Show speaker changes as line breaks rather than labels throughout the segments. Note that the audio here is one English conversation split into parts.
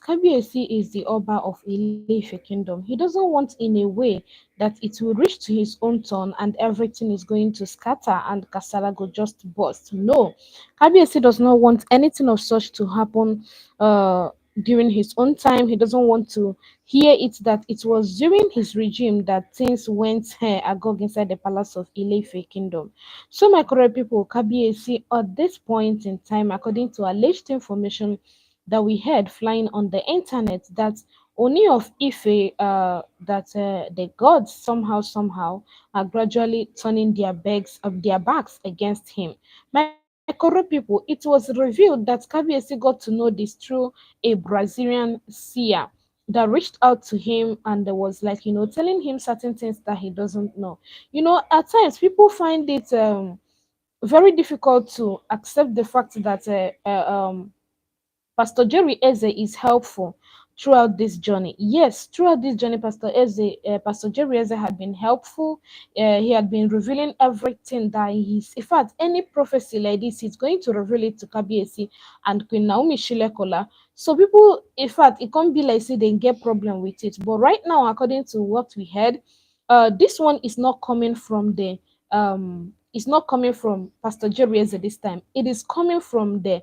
Kabiyesi is the Oba of Ile-Ife kingdom, he doesn't want in a way that it will reach to his own turn and everything is going to scatter and Kasala go just burst. No, Kabiyesi does not want anything of such to happen during his own time. He doesn't want to hear it that it was during his regime that things went agog inside the palace of Ile-Ife kingdom. So, my correct people, Kabiyesi at this point in time, according to alleged information that we heard flying on the internet, that Oni of Ife, that the gods somehow are gradually turning their backs against him. My correct people, it was revealed that Kabiyesi got to know this through a Brazilian seer that reached out to him and was like, telling him certain things that he doesn't know. At times people find it very difficult to accept the fact that Pastor Jerry Eze is helpful throughout this journey. Yes, throughout this journey, Pastor Jerry Eze had been helpful. He had been revealing everything that he's. In fact, any prophecy like this, he's going to reveal it to Kabiesi and Queen Naomi Shilekola. So people, in fact, it can't be like say they get problem with it. But right now, according to what we heard, this one is not coming from the it's not coming from Pastor Jerry Eze this time. It is coming from the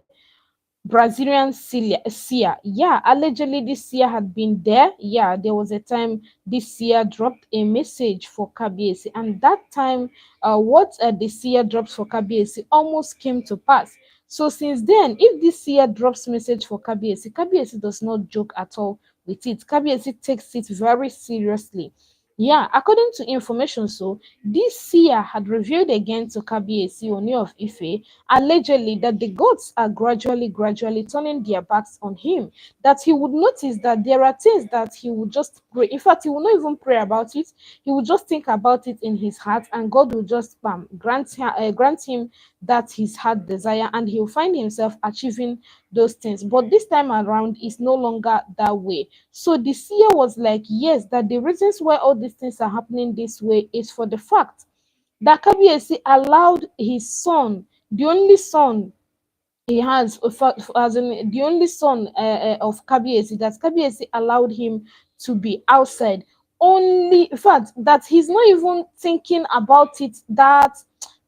Brazilian seer. Yeah, allegedly this seer had been there. Yeah, there was a time this seer dropped a message for Kabiesi, and that time, what the seer dropped for Kabiesi almost came to pass. So since then, if this seer drops message for Kabiesi, Kabiesi does not joke at all with it. Kabiesi takes it very seriously. Yeah, according to information, so this seer had revealed again to Kabiesi, Ooni of Ife, allegedly that the gods are gradually turning their backs on him, that he would notice that there are things that he would just pray. In fact, he will not even pray about it. He will just think about it in his heart, and God will just grant him that his heart desire, and he'll find himself achieving those things. But this time around is no longer that way. So the seer was like, yes, that the reasons why all these things are happening this way is for the fact that Kabiyesi allowed his son, the only son he has, as in the only son of Kabiyesi, that Kabiyesi allowed him to be outside. Only, in fact, that he's not even thinking about it that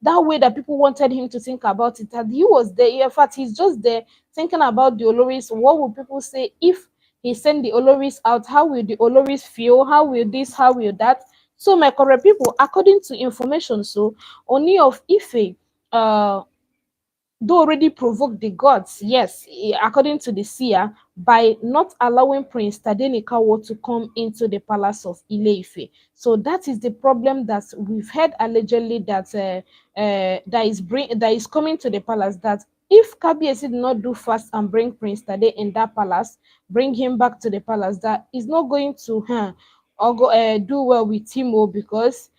way that people wanted him to think about it. That he was there. In fact, he's just there thinking about the Oloris. What will people say if he send the Oloris out? How will the Oloris feel? How will this? How will that? So, my correct people, according to information, so Oni of Ife, though already provoked the gods, yes, according to the seer, by not allowing Prince Tadenikawo to come into the palace of Ile-Ife. So that is the problem that we've heard allegedly that that is coming to the palace. That if Kabiyesi did not do fast and bring Prince Tade in that palace, bring him back to the palace, that is not going to or go do well with Timo, because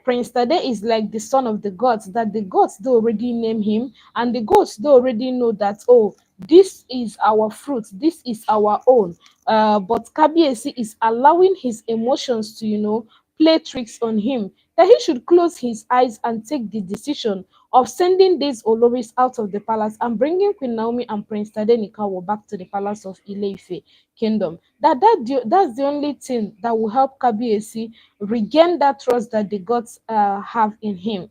Prince Tade is like the son of the gods, that the gods they already name him, and the gods they already know that, oh, this is our fruit, this is our own. But Kabiesi is allowing his emotions to, play tricks on him, that he should close his eyes and take the decision of sending these Oloris out of the palace and bringing Queen Naomi and Prince Tadenikawo back to the palace of Ile-Ife kingdom. That's the only thing that will help Kabiesi regain that trust that the gods have in him.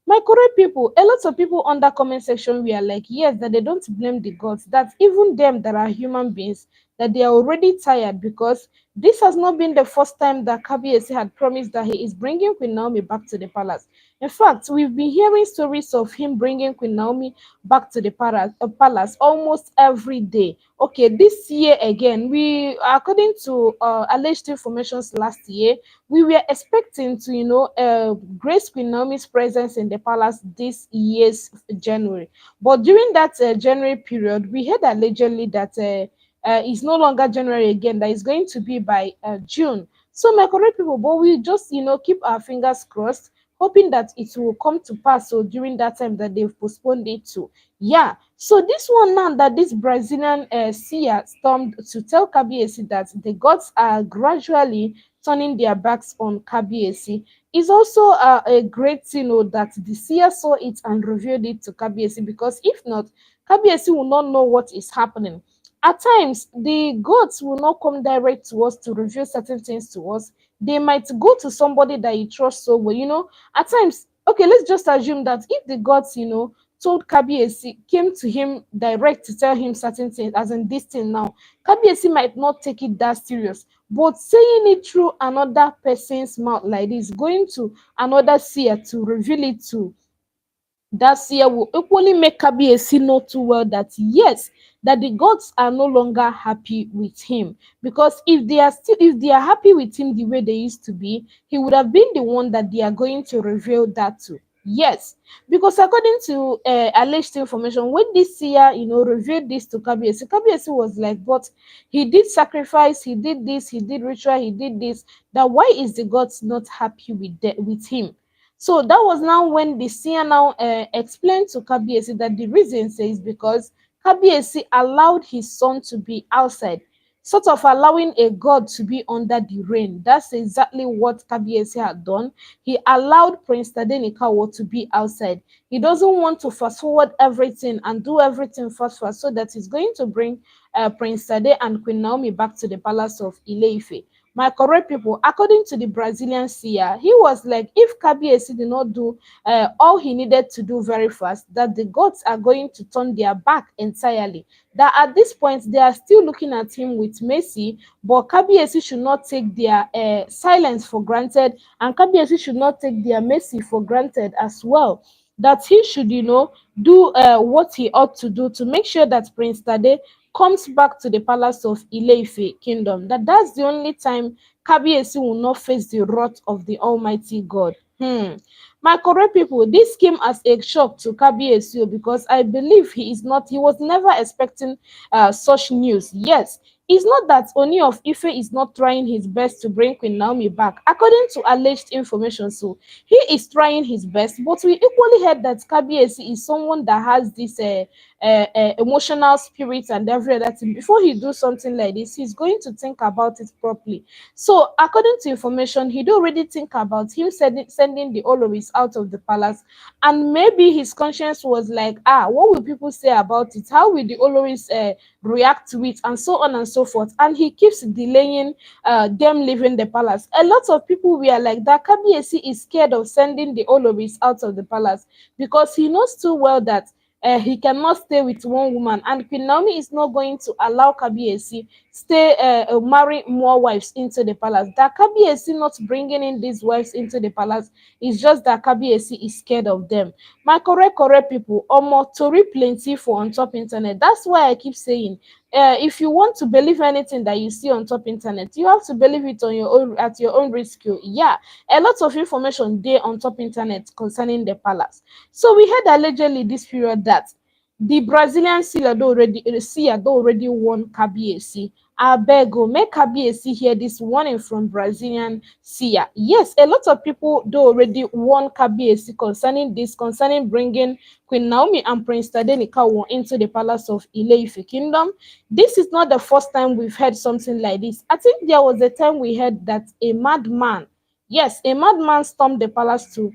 My correct people, a lot of people on that comment section we are like, yes, that they don't blame the gods, that even them that are human beings, that they are already tired, because this has not been the first time that Kabiesi had promised that he is bringing Queen Naomi back to the palace. In fact, we've been hearing stories of him bringing Queen Naomi back to the palace almost every day. Okay, this year again, we, according to alleged informations last year, we were expecting to, grace Queen Naomi's presence in the palace this year's January. But during that January period, we heard allegedly that it's no longer January again, that is going to be by June. So, my correct people, but we just, keep our fingers crossed, hoping that it will come to pass. So during that time that they've postponed it to. Yeah. So this one now that this Brazilian seer stormed to tell Kabiesi that the gods are gradually turning their backs on Kabiesi is also a great thing, that the seer saw it and revealed it to Kabiesi, because if not, Kabiesi will not know what is happening. At times, the gods will not come direct to us to reveal certain things to us. They might go to somebody that you trust so well. At times, okay, let's just assume that if the gods, told Kabiesi, came to him direct to tell him certain things, as in this thing now, Kabiesi might not take it that serious. But saying it through another person's mouth like this, going to another seer to reveal it to, that year will equally make Kabiyesi know too well that yes, that the gods are no longer happy with him. Because if they are happy with him the way they used to be, he would have been the one that they are going to reveal that to. Yes, because according to alleged information, when this seer, revealed this to Kabiyesi, Kabiyesi was like, but he did sacrifice, he did this, he did ritual, he did this. That why is the gods not happy with him? So that was now when the seer now explained to Kabiesi that the reason is because Kabiesi allowed his son to be outside, sort of allowing a god to be under the rain. That's exactly what Kabiesi had done. He allowed Prince Tadenikawa to be outside. He doesn't want to fast forward everything and do everything fast so that he's going to bring Prince Tade and Queen Naomi back to the palace of Ile-Ife. My correct people, according to the Brazilian seer, he was like, if Kabiesi did not do all he needed to do very fast, that the gods are going to turn their back entirely. That at this point, they are still looking at him with mercy, but Kabiesi should not take their silence for granted, and Kabiesi should not take their mercy for granted as well. That he should, do what he ought to do to make sure that Prince Tade comes back to the palace of Ile-Ife kingdom. That's the only time Kabiyesi will not face the wrath of the Almighty God. My correct people, this came as a shock to Kabiyesi because I believe he was never expecting such news. Yes, it's not that Ooni of Ife is not trying his best to bring Queen Naomi back. According to alleged information, so he is trying his best, but we equally heard that Kabiyesi is someone that has this emotional spirit and every other thing. Before he do something like this, he's going to think about it properly. So according to information, he'd already think about him sending the Oloris out of the palace, and maybe his conscience was like, what will people say about it? How will the Oloris react to it, and so on and so forth. And he keeps delaying them leaving the palace. A lot of people were like that Kabiyesi is scared of sending the Oloris out of the palace because he knows too well that he cannot stay with one woman, and Queen Naomi is not going to allow Kabiyesi marry more wives into the palace. That Kabiyesi not bringing in these wives into the palace is just that Kabiyesi is scared of them. My correct people, omo tori plenty for on top internet. That's why I keep saying, if you want to believe anything that you see on top internet, you have to believe it on your own at your own risk. Yeah, a lot of information there on top internet concerning the palace. So we heard allegedly this period that the Brazilian seer had already won Kabiyesi. Abego, make Kabiyesi hear this warning from Brazilian seer. Yes, a lot of people do already warn Kabiyesi concerning bringing Queen Naomi and Prince Tadenikawo into the palace of Ile-Ife kingdom. This is not the first time we've heard something like this. I think there was a time we heard that a madman, yes, a madman stormed the palace to,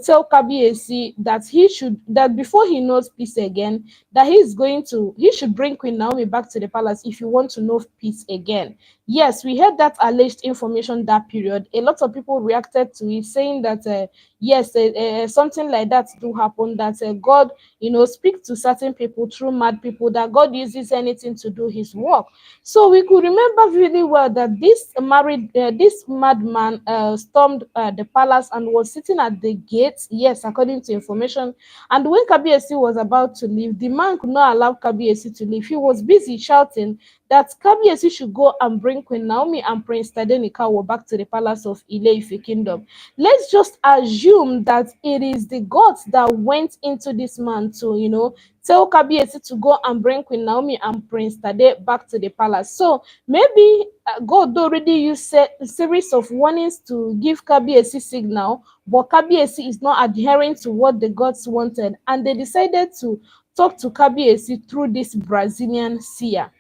tell Kabiyesi that before he knows peace again, that he should bring Queen Naomi back to the palace if you want to know peace again. Yes, we heard that alleged information that period. A lot of people reacted to it, saying that yes, something like that do happen. That God, speak to certain people through mad people. That God uses anything to do His work. So we could remember really well that this madman stormed the palace and was sitting at the gate. Yes, according to information. And when Kabiyesi was about to leave, the man could not allow Kabiyesi to leave. He was busy shouting that Kabiyesi should go and bring Queen Naomi and Prince Tadenikawo back to the palace of Ile-Ife kingdom. Let's just assume that it is the gods that went into this man to, tell Kabiyesi to go and bring Queen Naomi and Prince Tade back to the palace. So maybe God already used a series of warnings to give Kabiyesi signal, but Kabiyesi is not adhering to what the gods wanted, and they decided to talk to Kabiyesi through this Brazilian seer.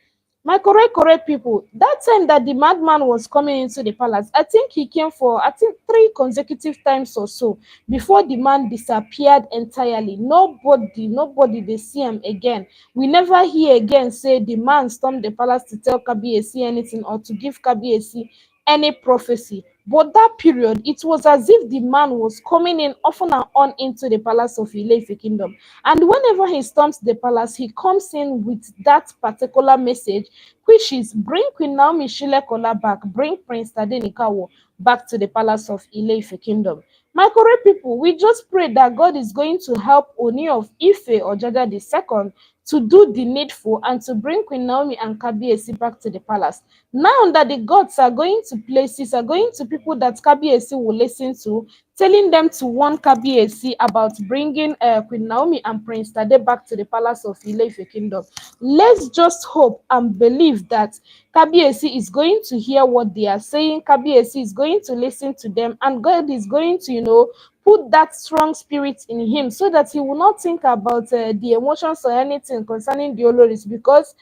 My correct people, that time that the madman was coming into the palace, I think he came for, I think, 3 consecutive times or so before the man disappeared entirely. Nobody they see him again. We never hear again say the man stormed the palace to tell Kabiyesi anything or to give Kabiyesi any prophecy. But that period, it was as if the man was coming in often and on into the palace of Ile-Ife kingdom. And whenever he storms the palace, he comes in with that particular message, which is bring Queen Naomi Shilekola back, bring Prince Tadenikawo back to the palace of Ile-Ife kingdom. My correct people, we just pray that God is going to help Ooni of Ife or Jaja II to do the needful and to bring Queen Naomi and Kabiyesi back to the palace. Now that the gods are going to places, are going to people that Kabiyesi will listen to, telling them to warn Kabiyesi about bringing Queen Naomi and Prince Tade back to the palace of Ile-Ife kingdom. Let's just hope and believe that Kabiyesi is going to hear what they are saying. Kabiyesi is going to listen to them, and God is going to, put that strong spirit in him so that he will not think about the emotions or anything concerning the Oloris, because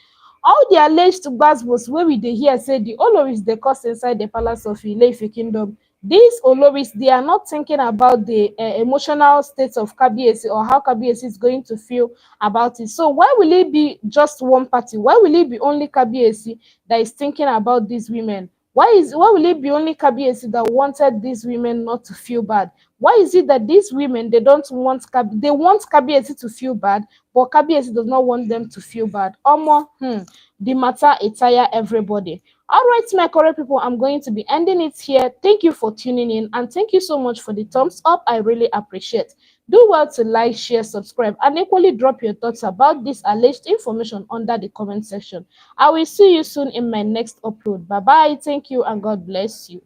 all the alleged gbasgbos wey we dey hear say the Oloris dey cause inside the palace of Ile-Ife kingdom, these Oloris, they are not thinking about the emotional state of Kabiyesi or how Kabiyesi is going to feel about it. So why will it be just one party? Why will it be only Kabiyesi that is thinking about these women? Why will it be only Kabiyesi that wanted these women not to feel bad? Why is it that these women, they don't want they want Kabiyesi to feel bad, but Kabiyesi does not want them to feel bad? Omo, the matter it tire everybody. All right, my correct people, I'm going to be ending it here. Thank you for tuning in, and thank you so much for the thumbs up. I really appreciate. Do well to like, share, subscribe, and equally drop your thoughts about this alleged information under the comment section. I will see you soon in my next upload. Bye bye. Thank you, and God bless you.